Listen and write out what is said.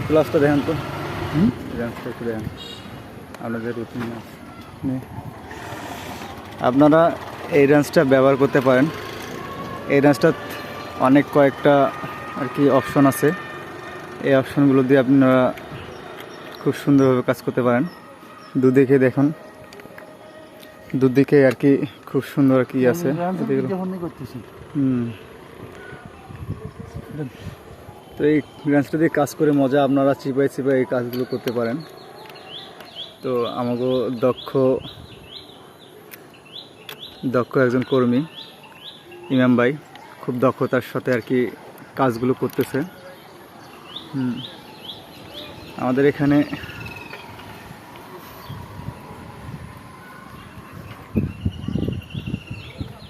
প্লাসটা দেখেন তো, রেঞ্জটা একটু দেখেন আপনাদের রুটিন। আপনারা এই রেঞ্জটা ব্যবহার করতে পারেন। এই রেঞ্জটা অনেক কয়েকটা আর কি অপশন আছে। এই অপশনগুলো দিয়ে আপনারা খুব সুন্দরভাবে কাজ করতে পারেন। দুদিকে দেখুন, দুদিকে আর কি খুব সুন্দর আর কি আছে। তো এই রেঞ্জটা দিয়ে কাজ করে মজা, আপনারা চিপাই চিপাই এই কাজগুলো করতে পারেন। তো আমাকে দক্ষ একজন কর্মী ইমাম ভাই খুব দক্ষতার সাথে আর কি কাজগুলো করতেছে। আমাদের এখানে